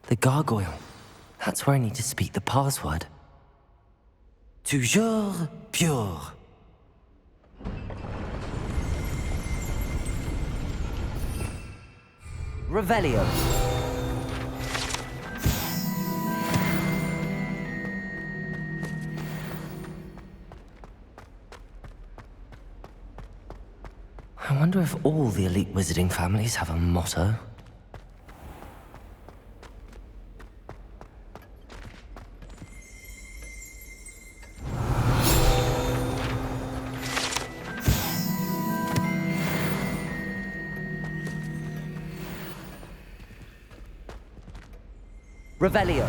The gargoyle. That's where I need to speak the password. Toujours pure. Revelio. I wonder if all the elite wizarding families have a motto. Revelio.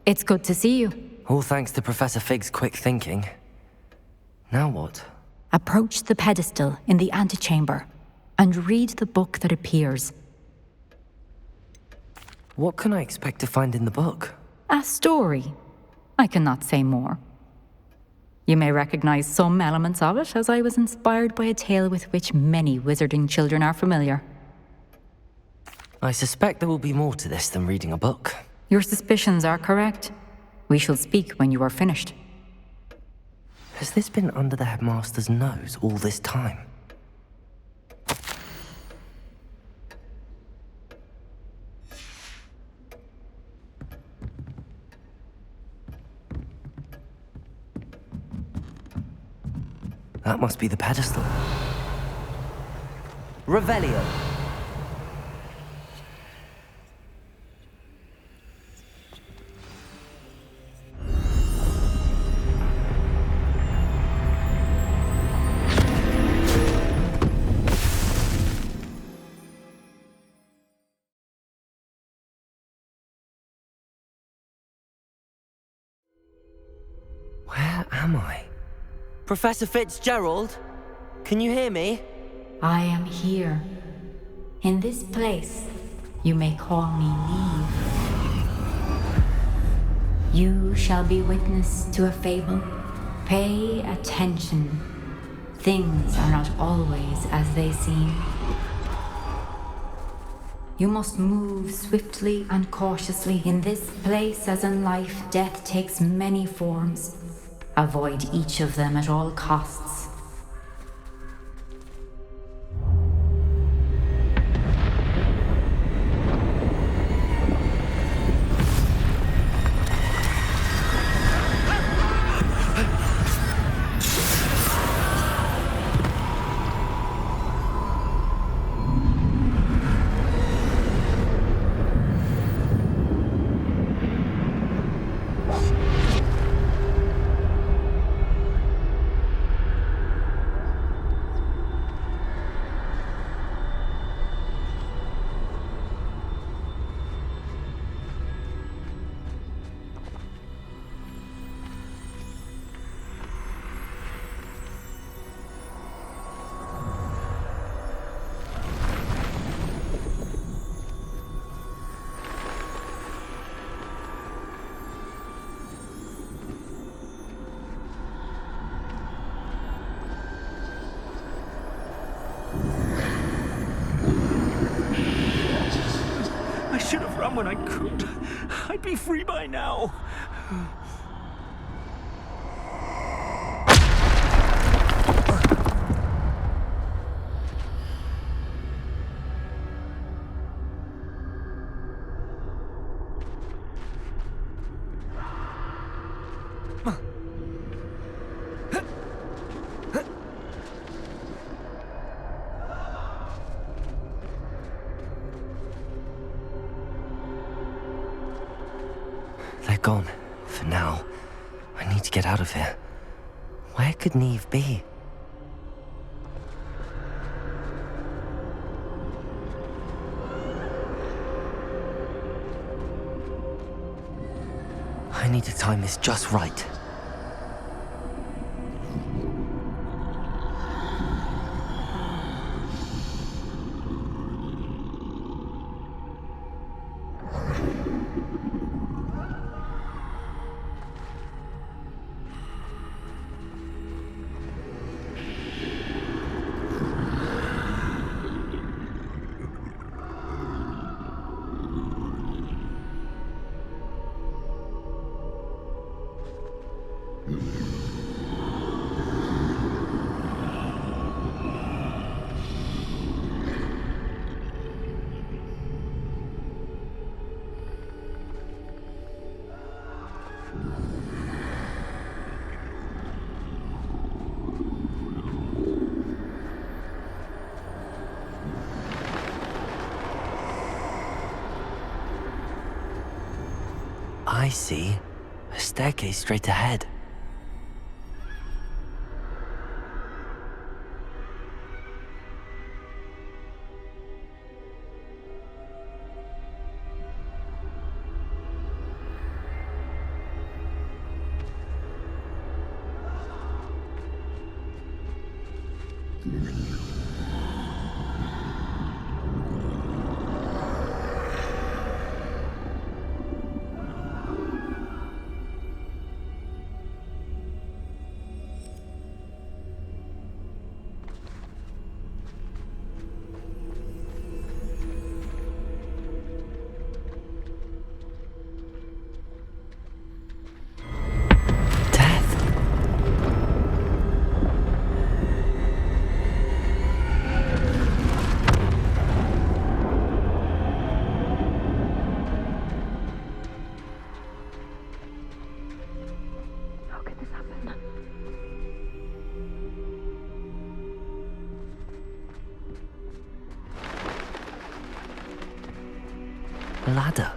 It's good to see you. All thanks to Professor Fig's quick thinking. Now what? Approach the pedestal in the antechamber and read the book that appears. What can I expect to find in the book? A story. I cannot say more. You may recognize some elements of it, as I was inspired by a tale with which many wizarding children are familiar. I suspect there will be more to this than reading a book. Your suspicions are correct. We shall speak when you are finished. Has this been under the headmaster's nose all this time? That must be the pedestal. Revelio. Where am I? Professor Fitzgerald? Can you hear me? I am here. In this place, you may call me Neve. You shall be witness to a fable. Pay attention. Things are not always as they seem. You must move swiftly and cautiously. In this place, as in life, death takes many forms. Avoid each of them at all costs. come when I could. I'd be free by now. They're gone. For now. I need to get out of here. Where could Neve be? I need to time this just right. I see. A staircase straight ahead. A ladder.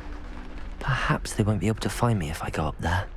Perhaps they won't be able to find me if I go up there.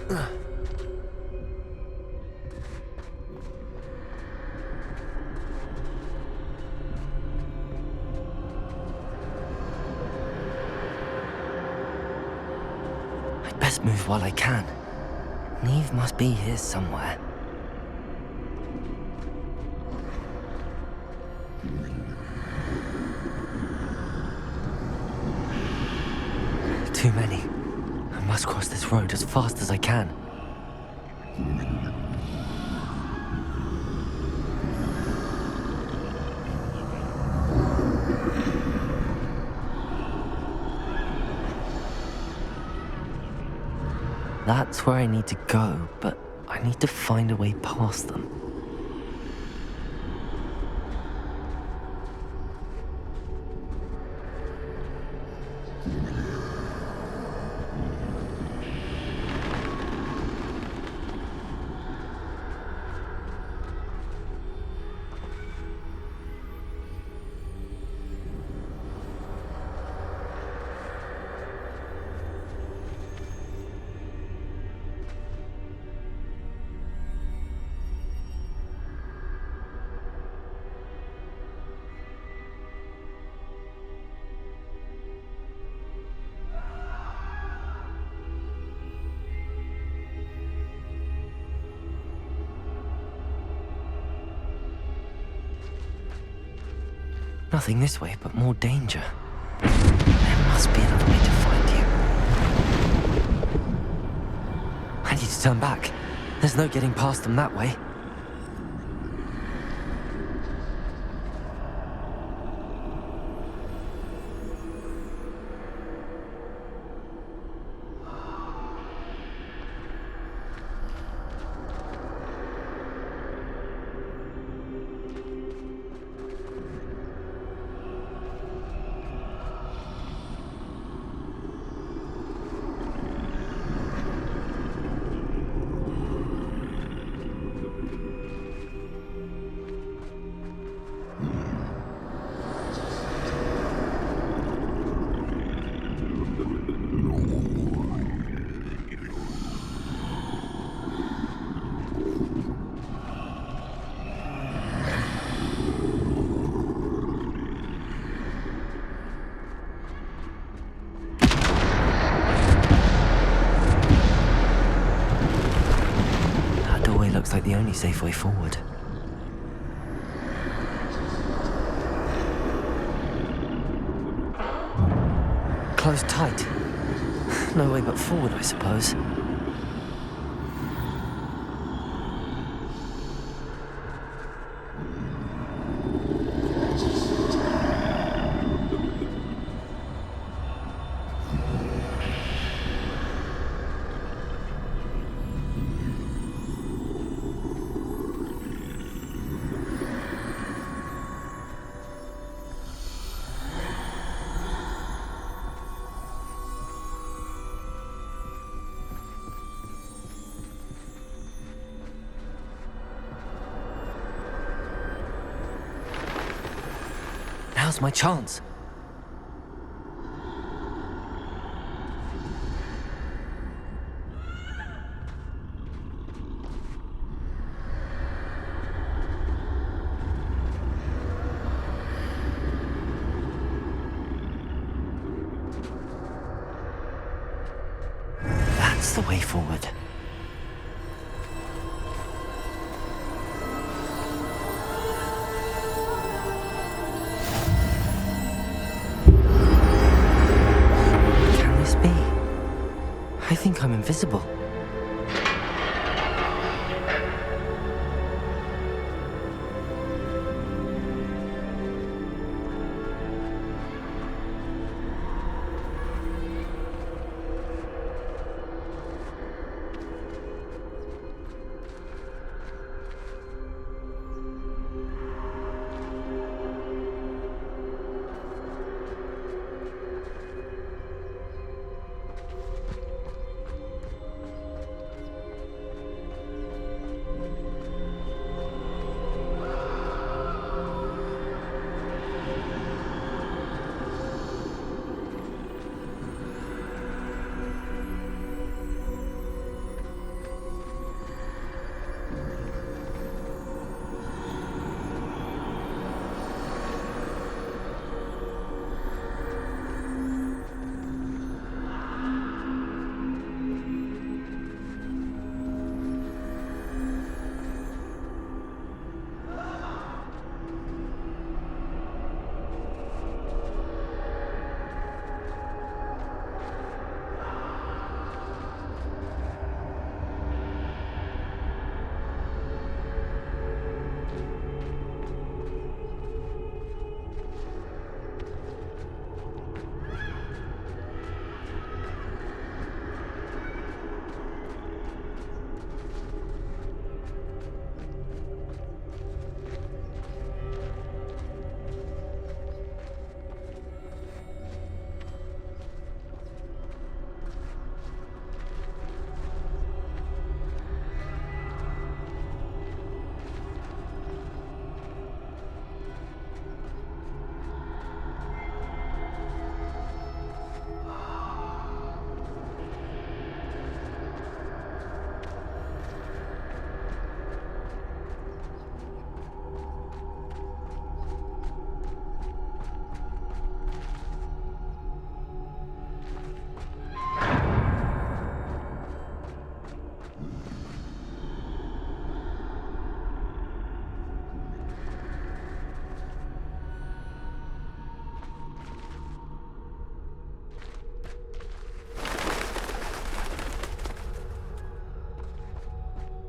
I'd best move while I can. Neve must be here somewhere. Too many. I must cross this road as fast as I can. That's where I need to go, but I need to find a way past them. Nothing this way, but more danger. There must be another way to find you. I need to turn back. There's no getting past them that way. Looks like the only safe way forward. Closed tight. No way but forward, I suppose. Now's my chance. That's the way forward. I think I'm invisible.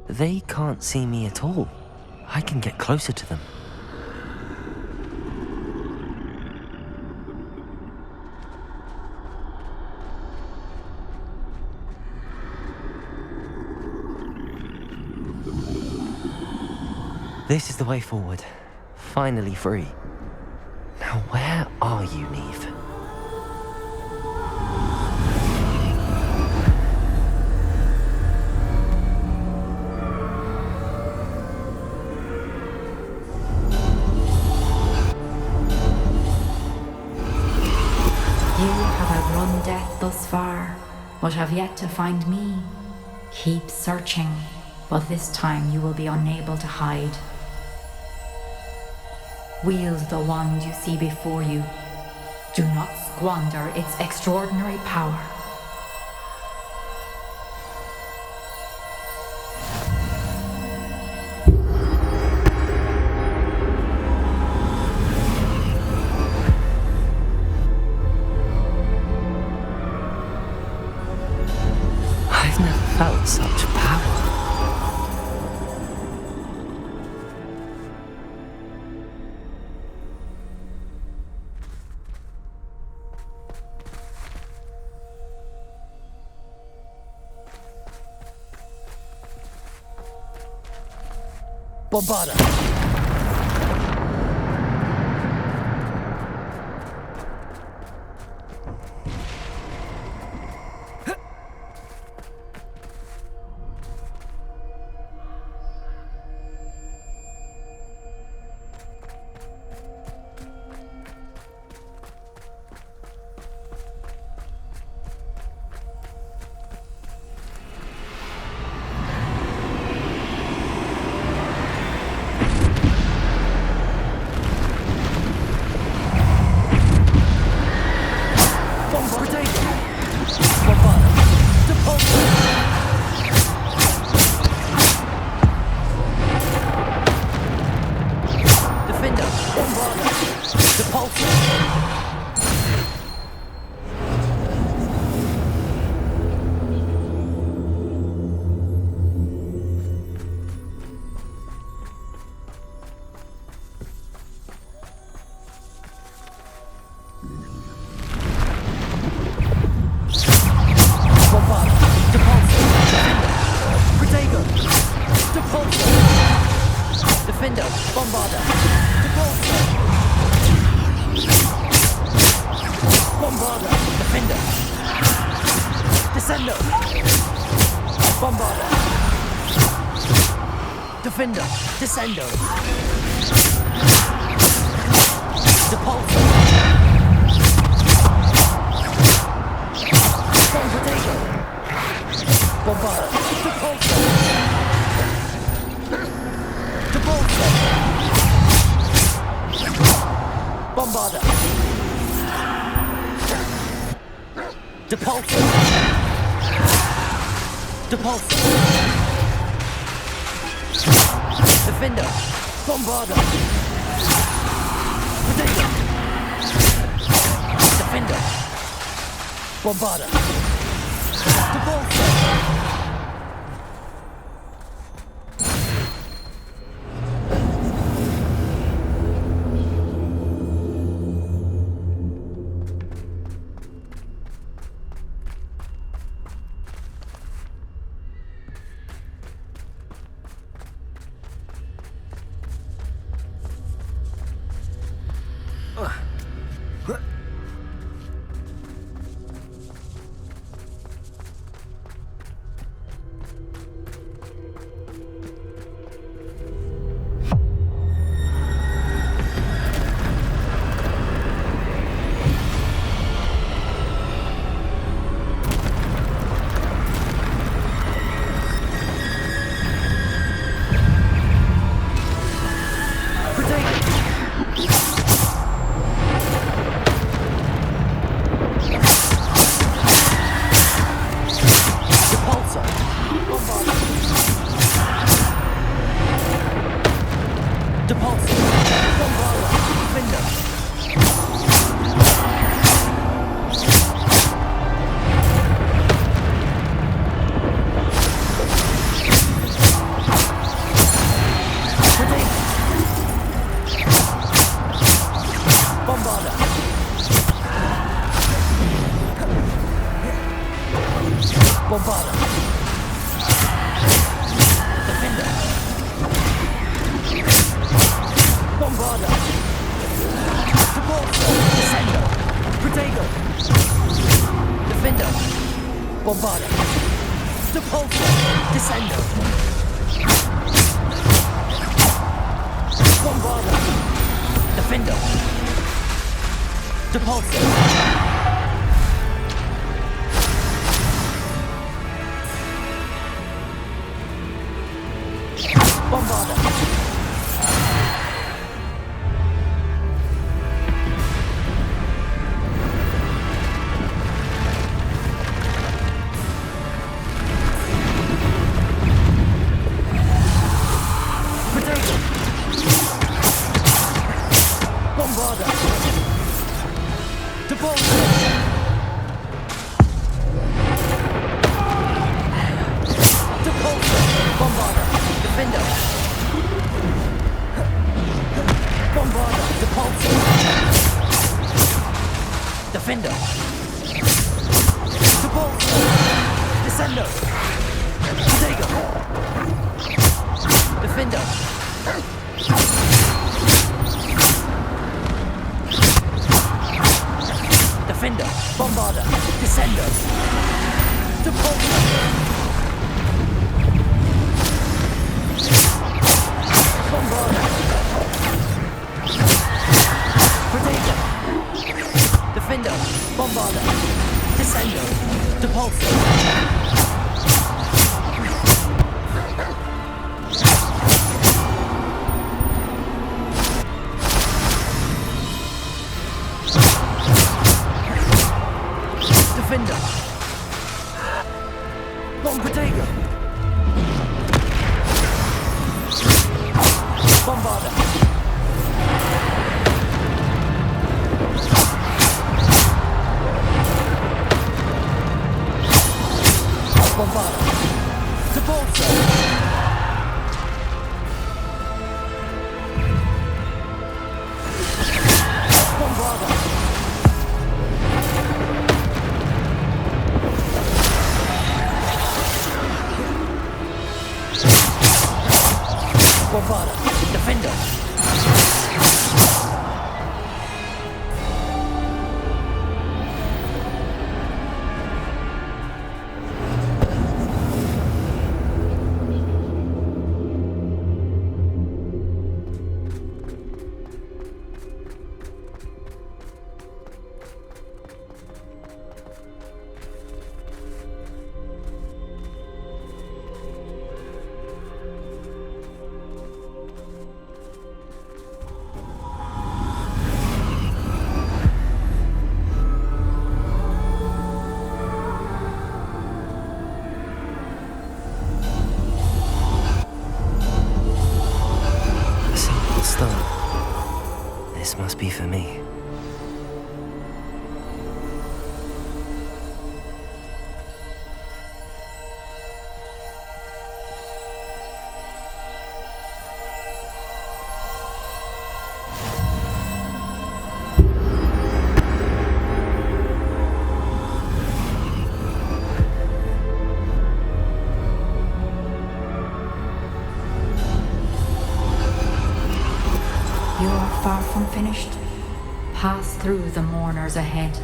They can't see me at all. I can get closer to them. This is the way forward. Finally free. Now where are you, Neve? You have outrun death thus far, but have yet to find me. Keep searching, but this time you will be unable to hide. Wield the wand you see before you. Do not squander its extraordinary power. I've never felt such power. Bombarda! Defender, Descendo. Depulso. Bombardier. Bombarda. Depulso. Depulso. Bombarda. Depulso. Depulso. Defender, Bombarda, Protector, Defender, Bombarda, Depulso. Bombarda. Depulso. Descendo. Bombarda. Defendo. Depulso. Bombarda. Potato. Bombarda. Depulso. Depulso. Bombarda. Defendo. Bombarda. Depulso. Defendo. Depulso. Descendo. Potato. Defendo. Defendo. Bombarda. Descendo. Depulso. Bombarda. Potato. Defendo. Bombarda. Descendo. Depulso. Defender. Bomb potato. Bombarda. Bombarda. Depulso. Bombarda. Bombarda. Defendo. This must be for me. You are far from finished. Pass through the mourners ahead.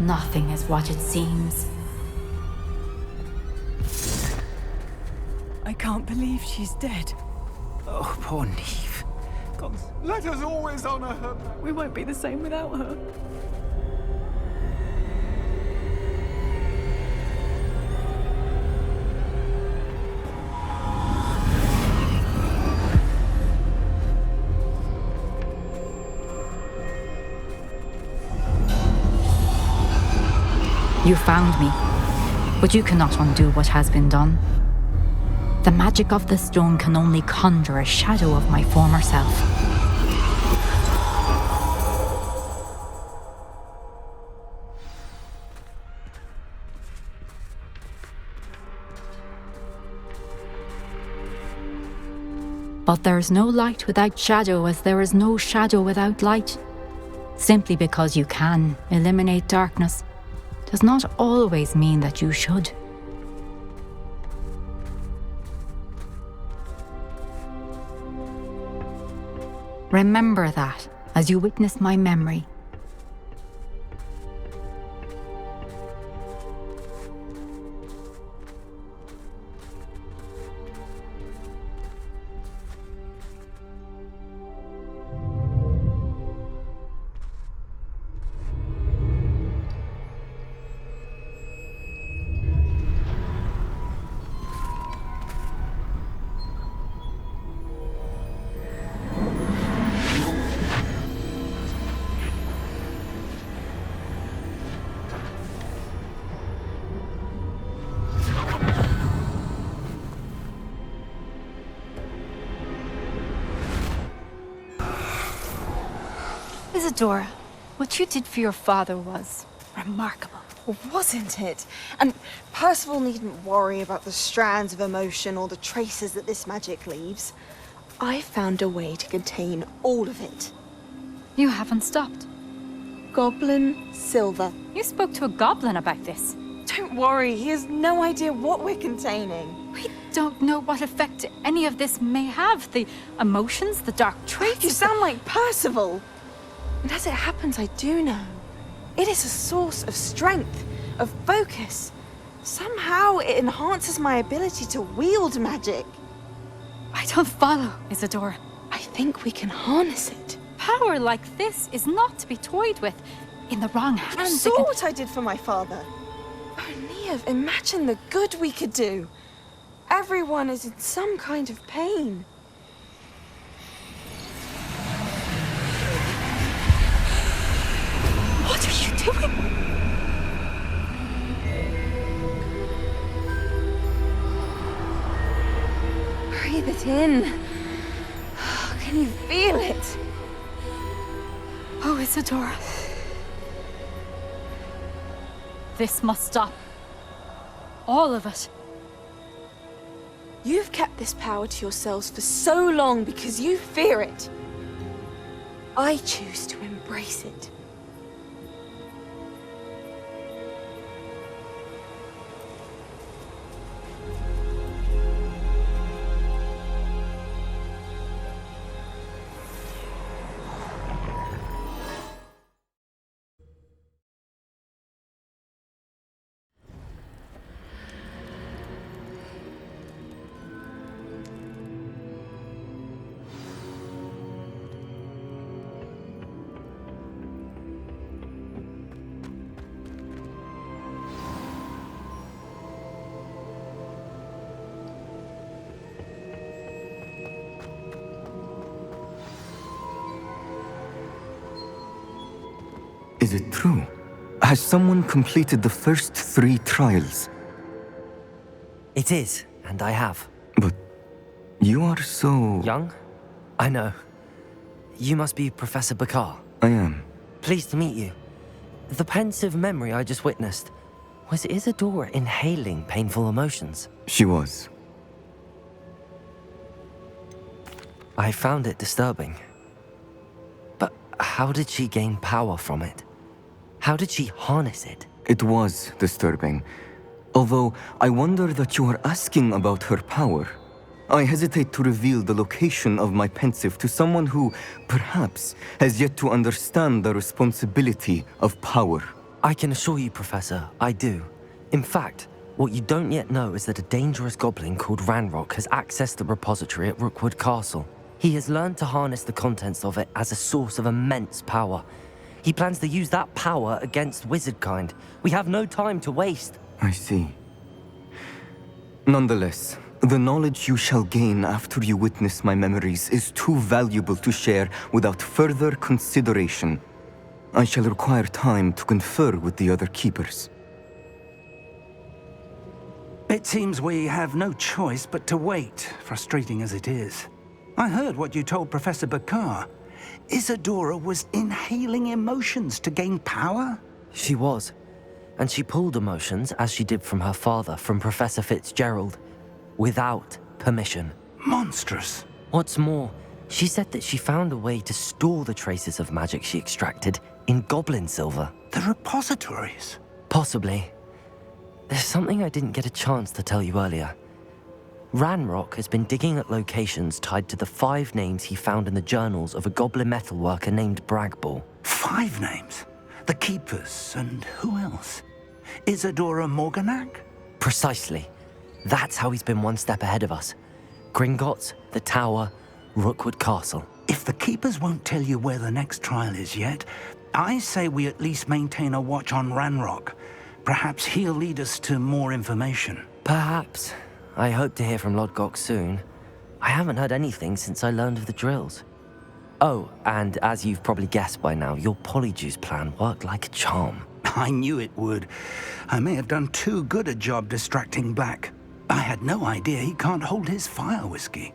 Nothing is what it seems. I can't believe she's dead. Oh, poor Neve. God, let us always honor her. We won't be the same without her. You found me, but you cannot undo what has been done. The magic of the stone can only conjure a shadow of my former self. But there is no light without shadow, as there is no shadow without light. Simply because you can eliminate darkness does not always mean that you should. Remember that as you witness my memory. Isadora, what you did for your father was remarkable. Wasn't it? And Percival needn't worry about the strands of emotion or the traces that this magic leaves. I found a way to contain all of it. You haven't stopped. Goblin silver. You spoke to a goblin about this. Don't worry, he has no idea what we're containing. We don't know what effect any of this may have. The emotions, the dark traits. You sound like Percival. And as it happens, I do know. It is a source of strength, of focus. Somehow it enhances my ability to wield magic. I don't follow, Isadora. I think we can harness it. Power like this is not to be toyed with. In the wrong You hands, it saw can... what I did for my father. Oh, Neve, imagine the good we could do. Everyone is in some kind of pain. What are you doing? Breathe it in. Can you feel it? Oh, Isadora. This must stop. All of it. You've kept this power to yourselves for so long because you fear it. I choose to embrace it. Is it true? Has someone completed the first 3 trials? It is, and I have. But you are so... Young? I know. You must be Professor Bakar. I am. Pleased to meet you. The pensive memory I just witnessed, was Isadora inhaling painful emotions? She was. I found it disturbing. But how did she gain power from it? How did she harness it? It was disturbing. Although, I wonder that you are asking about her power. I hesitate to reveal the location of my pensive to someone who, perhaps, has yet to understand the responsibility of power. I can assure you, Professor, I do. In fact, what you don't yet know is that a dangerous goblin called Ranrock has accessed the repository at Rookwood Castle. He has learned to harness the contents of it as a source of immense power. He plans to use that power against wizardkind. We have no time to waste. I see. Nonetheless, the knowledge you shall gain after you witness my memories is too valuable to share without further consideration. I shall require time to confer with the other keepers. It seems we have no choice but to wait, frustrating as it is. I heard what you told Professor Bakar. Isadora was inhaling emotions to gain power? She was. And she pulled emotions, as she did from her father, from Professor Fitzgerald, without permission. Monstrous. What's more, she said that she found a way to store the traces of magic she extracted in goblin silver. The repositories. Possibly. There's something I didn't get a chance to tell you earlier. Ranrock has been digging at locations tied to the 5 names he found in the journals of a goblin metalworker named Bragball. 5 names? The Keepers, and who else? Isadora Morganac? Precisely. That's how he's been one step ahead of us. Gringotts, the Tower, Rookwood Castle. If the Keepers won't tell you where the next trial is yet, I say we at least maintain a watch on Ranrock. Perhaps he'll lead us to more information. Perhaps. I hope to hear from Lodgok soon. I haven't heard anything since I learned of the drills. Oh, and as you've probably guessed by now, your polyjuice plan worked like a charm. I knew it would. I may have done too good a job distracting Black. I had no idea he can't hold his fire whiskey.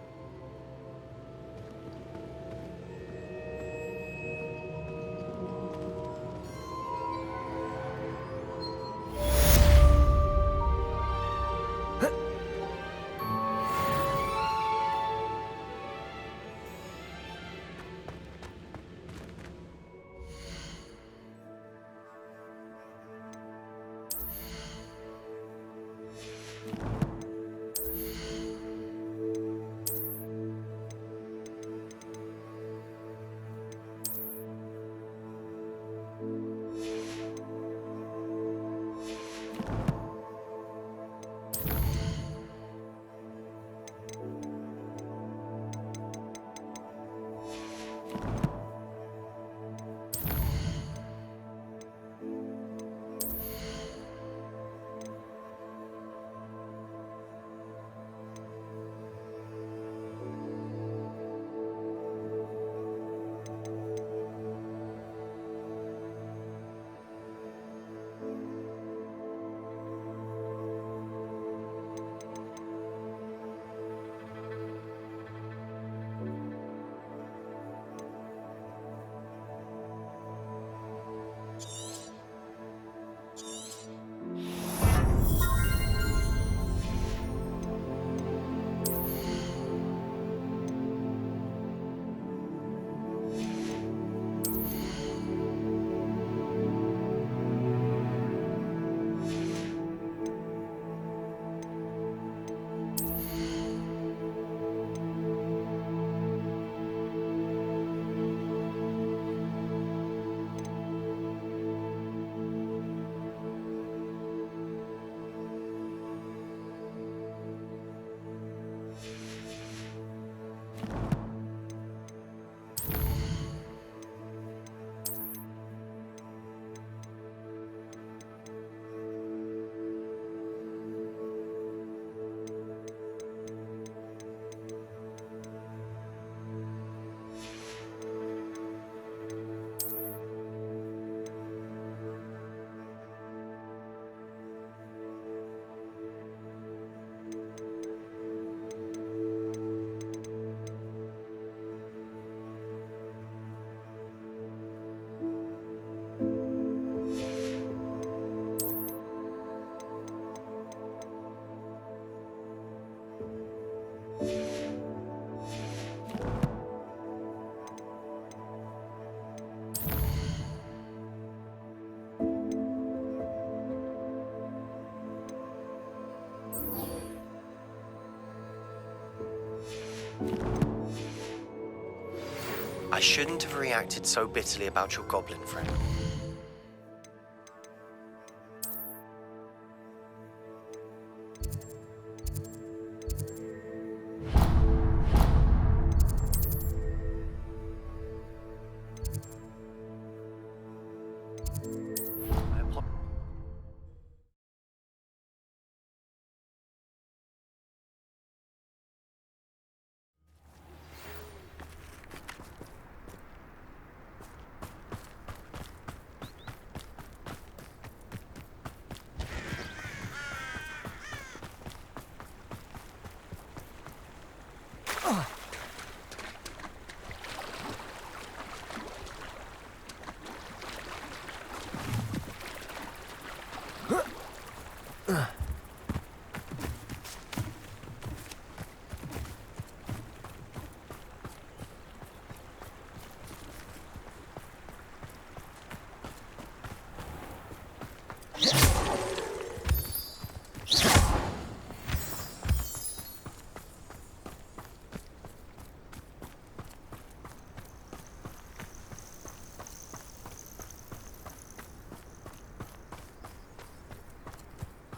I shouldn't have reacted so bitterly about your goblin friend.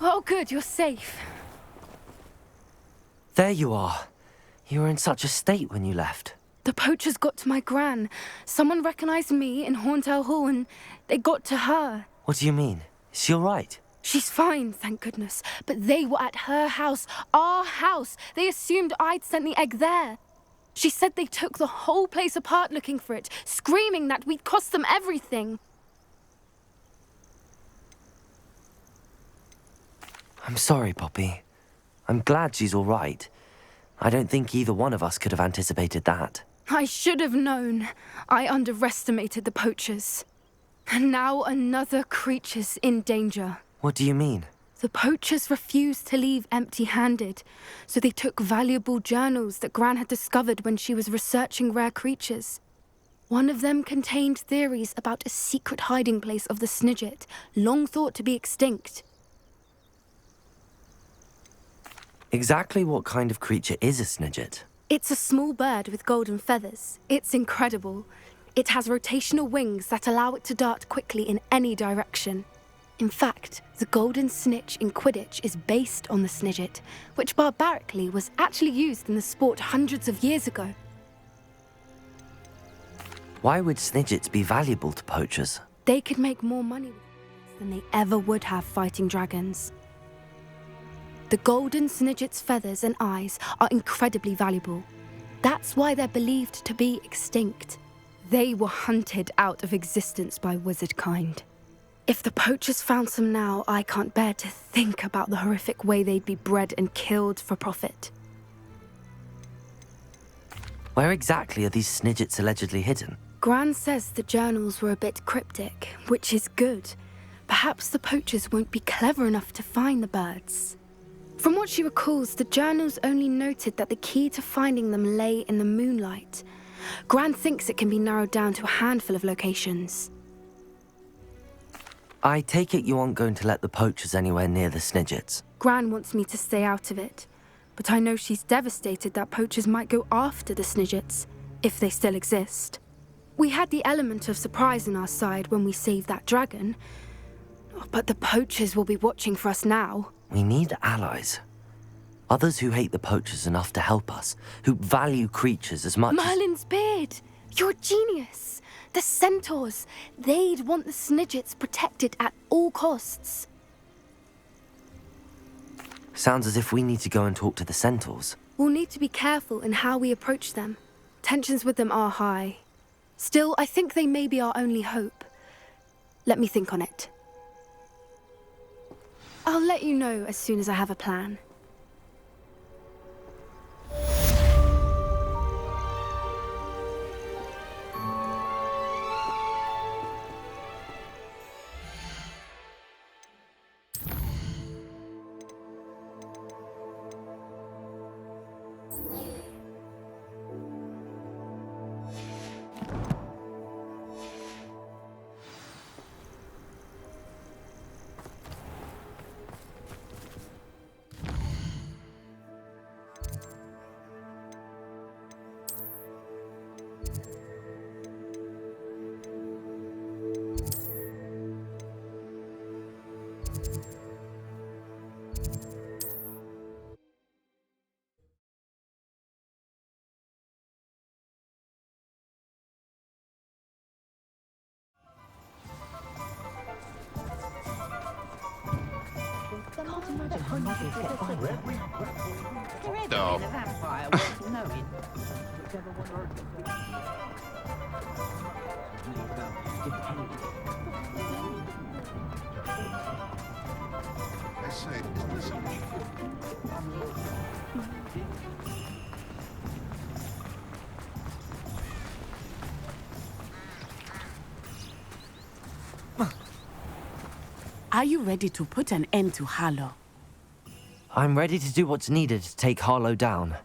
Oh, good, you're safe. There you are. You were in such a state when you left. The poachers got to my gran. Someone recognized me in Horntail Hall and they got to her. What do you mean? Is she all right? She's fine, thank goodness. But they were at her house, our house. They assumed I'd sent the egg there. She said they took the whole place apart looking for it, screaming that we'd cost them everything. I'm sorry, Poppy. I'm glad she's all right. I don't think either one of us could have anticipated that. I should have known. I underestimated the poachers. And now another creature's in danger. What do you mean? The poachers refused to leave empty-handed, so they took valuable journals that Gran had discovered when she was researching rare creatures. One of them contained theories about a secret hiding place of the Snidget, long thought to be extinct. Exactly what kind of creature is a Snidget? It's a small bird with golden feathers. It's incredible. It has rotational wings that allow it to dart quickly in any direction. In fact, the golden snitch in Quidditch is based on the Snidget, which barbarically was actually used in the sport hundreds of years ago. Why would Snidgets be valuable to poachers? They could make more money than they ever would have fighting dragons. The golden Snidget's feathers and eyes are incredibly valuable. That's why they're believed to be extinct. They were hunted out of existence by wizard kind. If the poachers found some now, I can't bear to think about the horrific way they'd be bred and killed for profit. Where exactly are these Snidgets allegedly hidden? Gran says the journals were a bit cryptic, which is good. Perhaps the poachers won't be clever enough to find the birds. From what she recalls, the journals only noted that the key to finding them lay in the moonlight. Gran thinks it can be narrowed down to a handful of locations. I take it you aren't going to let the poachers anywhere near the Snidgets. Gran wants me to stay out of it, but I know she's devastated that poachers might go after the Snidgets, if they still exist. We had the element of surprise on our side when we saved that dragon, but the poachers will be watching for us now. We need allies. Others who hate the poachers enough to help us, who value creatures as much as... Merlin's beard! You're a genius! The centaurs! They'd want the Snidgets protected at all costs. Sounds as if we need to go and talk to the centaurs. We'll need to be careful in how we approach them. Tensions with them are high. Still, I think they may be our only hope. Let me think on it. I'll let you know as soon as I have a plan. Are you ready to put an end to Harlow? I'm ready to do what's needed to take Harlow down.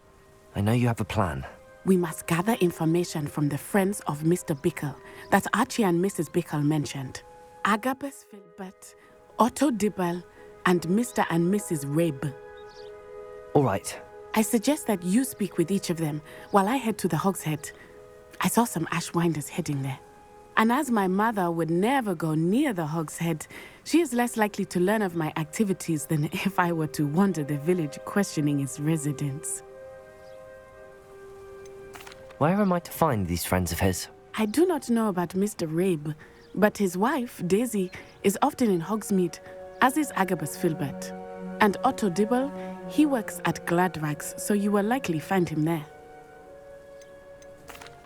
I know you have a plan. We must gather information from the friends of Mr. Bickle that Archie and Mrs. Bickle mentioned. Agabus Filbert, Otto Dibble, and Mr. and Mrs. Rabe. All right. I suggest that you speak with each of them while I head to the Hogshead. I saw some Ashwinders heading there. And as my mother would never go near the Hogshead, she is less likely to learn of my activities than if I were to wander the village questioning its residents. Where am I to find these friends of his? I do not know about Mr. Rabe, but his wife, Daisy, is often in Hogsmeade, as is Agabus Filbert. And Otto Dibble, he works at Gladrags, so you will likely find him there.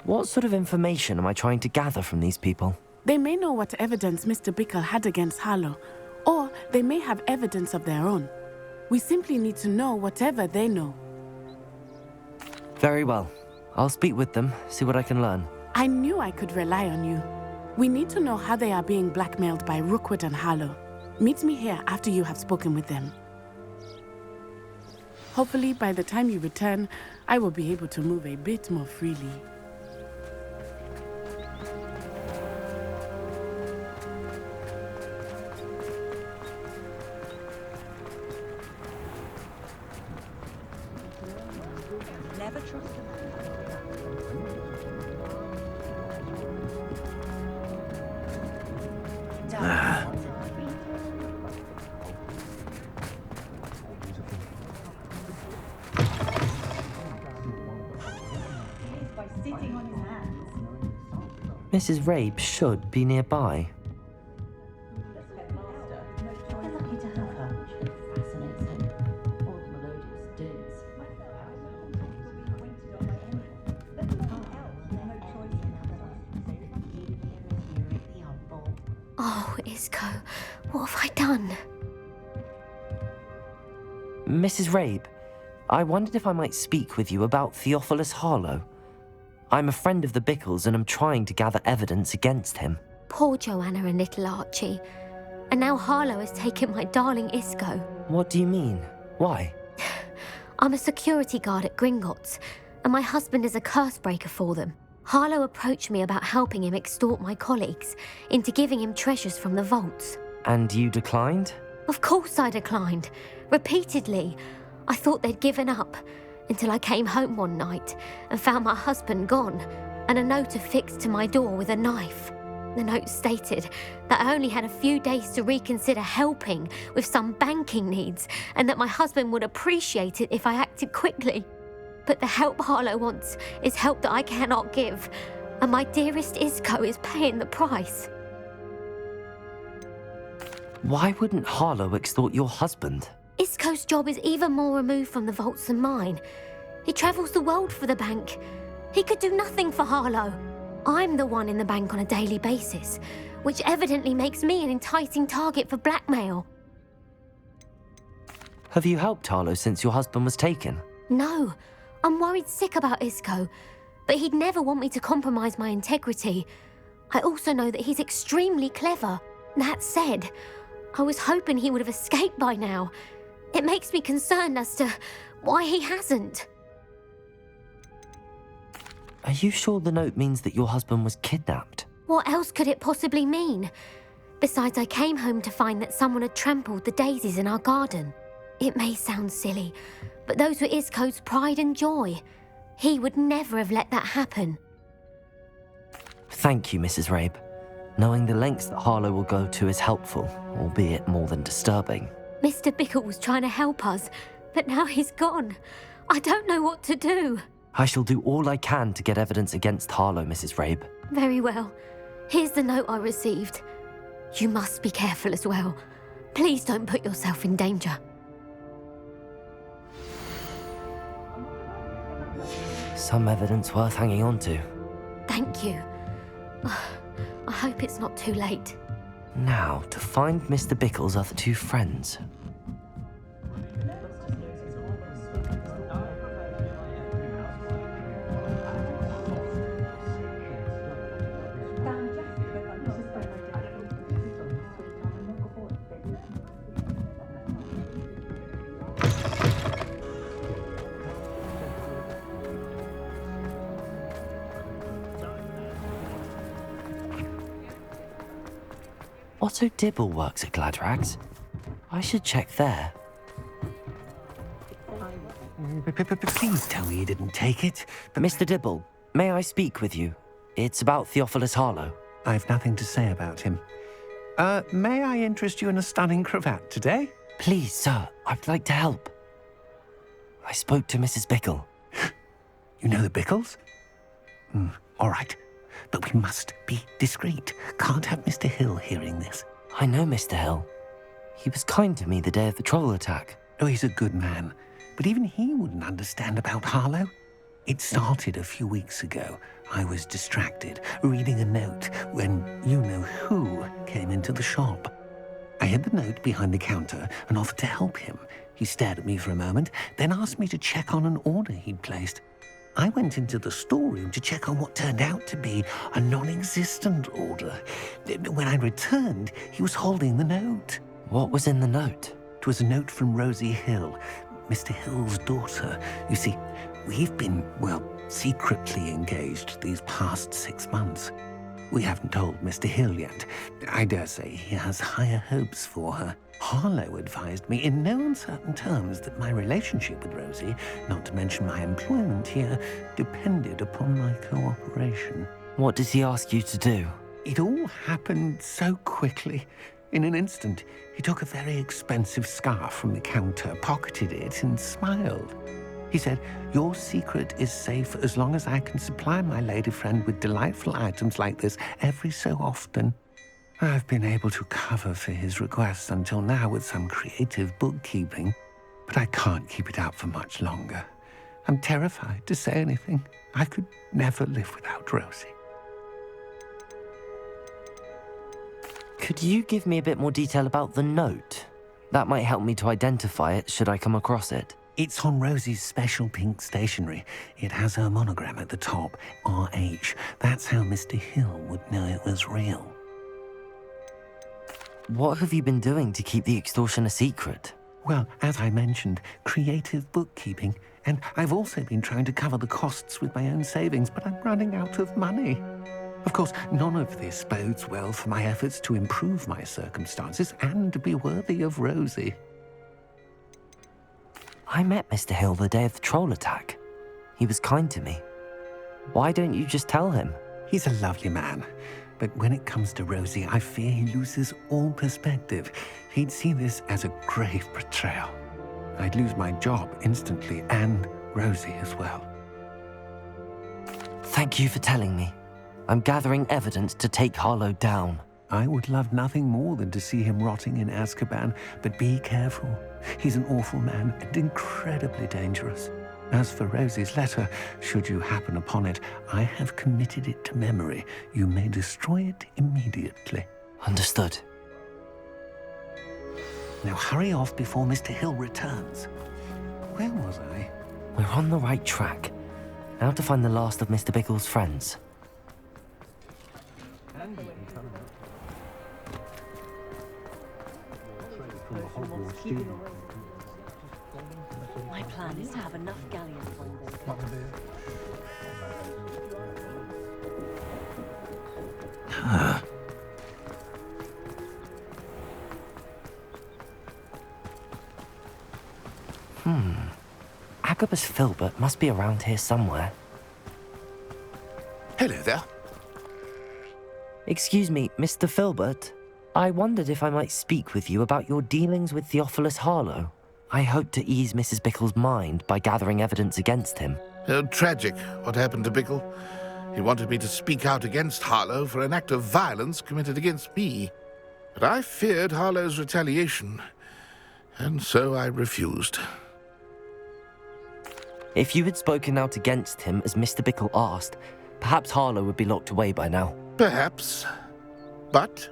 What sort of information am I trying to gather from these people? They may know what evidence Mr. Bickle had against Harlow, or they may have evidence of their own. We simply need to know whatever they know. Very well. I'll speak with them, see what I can learn. I knew I could rely on you. We need to know how they are being blackmailed by Rookwood and Harlow. Meet me here after you have spoken with them. Hopefully, by the time you return, I will be able to move a bit more freely. Never trust him. Mrs. Rabe should be nearby. Oh, Isco, what have I done? Mrs. Rabe, I wondered if I might speak with you about Theophilus Harlow. I'm a friend of the Bickles and I'm trying to gather evidence against him. Poor Joanna and little Archie. And now Harlow has taken my darling Isco. What do you mean? Why? I'm a security guard at Gringotts, and my husband is a curse breaker for them. Harlow approached me about helping him extort my colleagues into giving him treasures from the vaults. And you declined? Of course I declined. Repeatedly. I thought they'd given up, until I came home one night and found my husband gone, and a note affixed to my door with a knife. The note stated that I only had a few days to reconsider helping with some banking needs, and that my husband would appreciate it if I acted quickly. But the help Harlow wants is help that I cannot give, and my dearest Isco is paying the price. Why wouldn't Harlow extort your husband? Isco's job is even more removed from the vaults than mine. He travels the world for the bank. He could do nothing for Harlow. I'm the one in the bank on a daily basis, which evidently makes me an enticing target for blackmail. Have you helped Harlow since your husband was taken? No, I'm worried sick about Isco, but he'd never want me to compromise my integrity. I also know that he's extremely clever. That said, I was hoping he would have escaped by now. It makes me concerned as to why he hasn't. Are you sure the note means that your husband was kidnapped? What else could it possibly mean? Besides, I came home to find that someone had trampled the daisies in our garden. It may sound silly, but those were Isco's pride and joy. He would never have let that happen. Thank you, Mrs. Rabe. Knowing the lengths that Harlow will go to is helpful, albeit more than disturbing. Mr. Bickle was trying to help us, but now he's gone. I don't know what to do. I shall do all I can to get evidence against Harlow, Mrs. Rabe. Very well. Here's the note I received. You must be careful as well. Please don't put yourself in danger. Some evidence worth hanging on to. Thank you. I hope it's not too late. Now, to find Mr. Bickle's other two friends. Otto Dibble works at Gladrags. I should check there. Please tell me you didn't take it. Mr. Dibble, may I speak with you? It's about Theophilus Harlow. I've nothing to say about him. May I interest you in a stunning cravat today? Please, sir, I'd like to help. I spoke to Mrs. Bickle. You know the Bickles? All right. But we must be discreet. Can't have Mr. Hill hearing this. I know Mr. Hill. He was kind to me the day of the troll attack. Oh, he's a good man. But even he wouldn't understand about Harlow. It started a few weeks ago. I was distracted, reading a note, when you-know-who came into the shop. I hid the note behind the counter and offered to help him. He stared at me for a moment, then asked me to check on an order he'd placed. I went into the storeroom to check on what turned out to be a non-existent order. When I returned, he was holding the note. What was in the note? It was a note from Rosie Hill, Mr. Hill's daughter. You see, we've been, secretly engaged these past 6 months. We haven't told Mr. Hill yet. I dare say he has higher hopes for her. Harlow advised me in no uncertain terms that my relationship with Rosie, not to mention my employment here, depended upon my cooperation. What does he ask you to do? It all happened so quickly. In an instant, he took a very expensive scarf from the counter, pocketed it, and smiled. He said, "Your secret is safe as long as I can supply my lady friend with delightful items like this every so often." I've been able to cover for his requests until now with some creative bookkeeping, but I can't keep it up for much longer. I'm terrified to say anything. I could never live without Rosie. Could you give me a bit more detail about the note? That might help me to identify it should I come across it. It's on Rosie's special pink stationery. It has her monogram at the top, RH. That's how Mr. Hill would know it was real. What have you been doing to keep the extortion a secret? Well, as I mentioned, creative bookkeeping. And I've also been trying to cover the costs with my own savings, but I'm running out of money. Of course, none of this bodes well for my efforts to improve my circumstances and be worthy of Rosie. I met Mr. Hill the day of the troll attack. He was kind to me. Why don't you just tell him? He's a lovely man. But when it comes to Rosie, I fear he loses all perspective. He'd see this as a grave betrayal. I'd lose my job instantly, and Rosie as well. Thank you for telling me. I'm gathering evidence to take Harlow down. I would love nothing more than to see him rotting in Azkaban, but be careful. He's an awful man and incredibly dangerous. As for Rosie's letter, should you happen upon it, I have committed it to memory. You may destroy it immediately. Understood. Now hurry off before Mr. Hill returns. Where was I? We're on the right track. Now to find the last of Mr. Bickle's friends. My plan is to have enough galleons on board. Agabus Filbert must be around here somewhere. Hello there. Excuse me, Mr. Filbert. I wondered if I might speak with you about your dealings with Theophilus Harlow. I hope to ease Mrs. Bickle's mind by gathering evidence against him. Tragic what happened to Bickle. He wanted me to speak out against Harlow for an act of violence committed against me. But I feared Harlow's retaliation, and so I refused. If you had spoken out against him as Mr. Bickle asked, perhaps Harlow would be locked away by now. Perhaps. But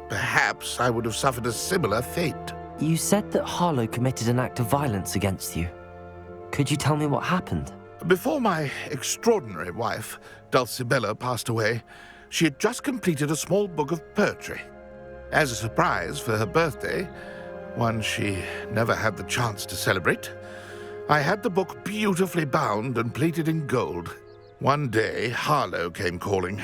perhaps I would have suffered a similar fate. You said that Harlow committed an act of violence against you. Could you tell me what happened? Before my extraordinary wife, Dulcibella, passed away, she had just completed a small book of poetry. As a surprise for her birthday, one she never had the chance to celebrate, I had the book beautifully bound and plated in gold. One day, Harlow came calling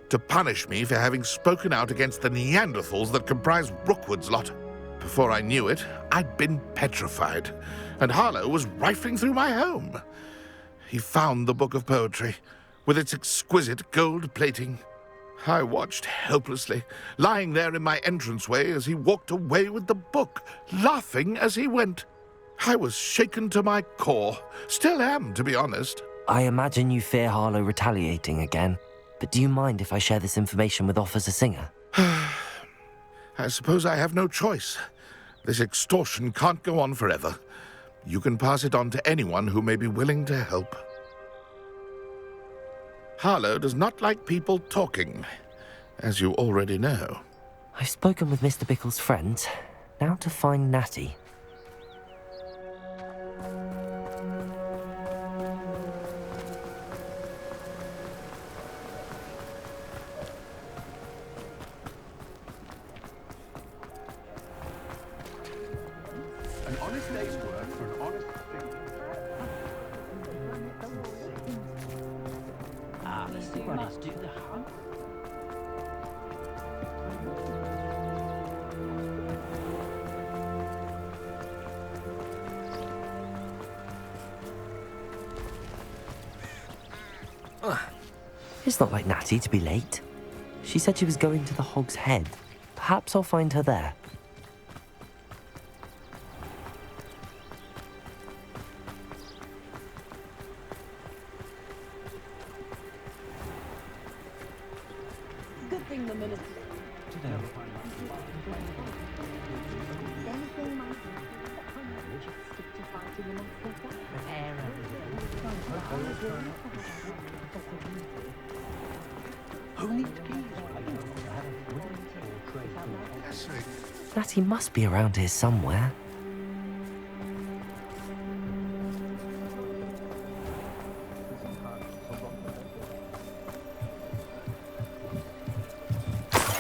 to punish me for having spoken out against the Neanderthals that comprise Rookwood's lot. Before I knew it, I'd been petrified, and Harlow was rifling through my home. He found the book of poetry, with its exquisite gold plating. I watched helplessly, lying there in my entranceway as he walked away with the book, laughing as he went. I was shaken to my core. Still am, to be honest. I imagine you fear Harlow retaliating again, but do you mind if I share this information with Officer Singer? I suppose I have no choice. This extortion can't go on forever. You can pass it on to anyone who may be willing to help. Harlow does not like people talking, as you already know. I've spoken with Mr. Bickle's friends. Now to find Natty. An honest day's work for an honest thing. Let's do the hunt. It's not like Natty to be late. She said she was going to the Hog's Head. Perhaps I'll find her there. Good thing the minister. Who needs keys? Natty must be around here somewhere.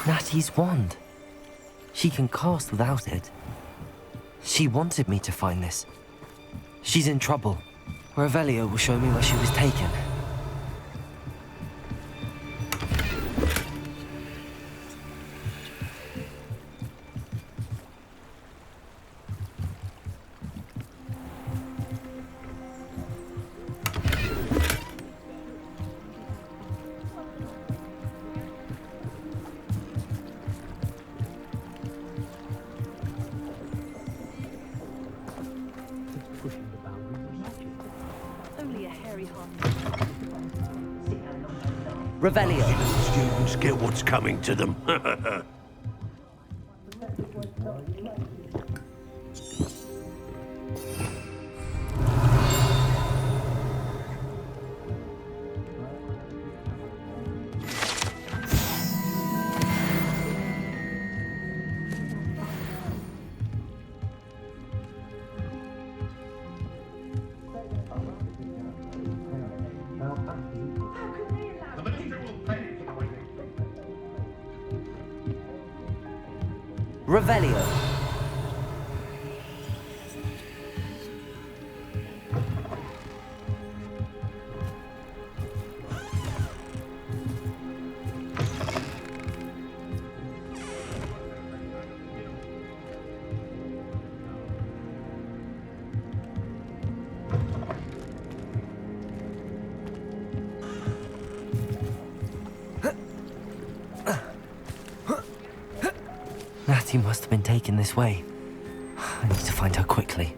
Natty's wand. She can cast without it. She wanted me to find this. She's in trouble. Revelio will show me where she was taken. Only a hairy heart. Revelio. Students get what's coming to them. Revelio. Natty must have been taken this way. I need to find her quickly.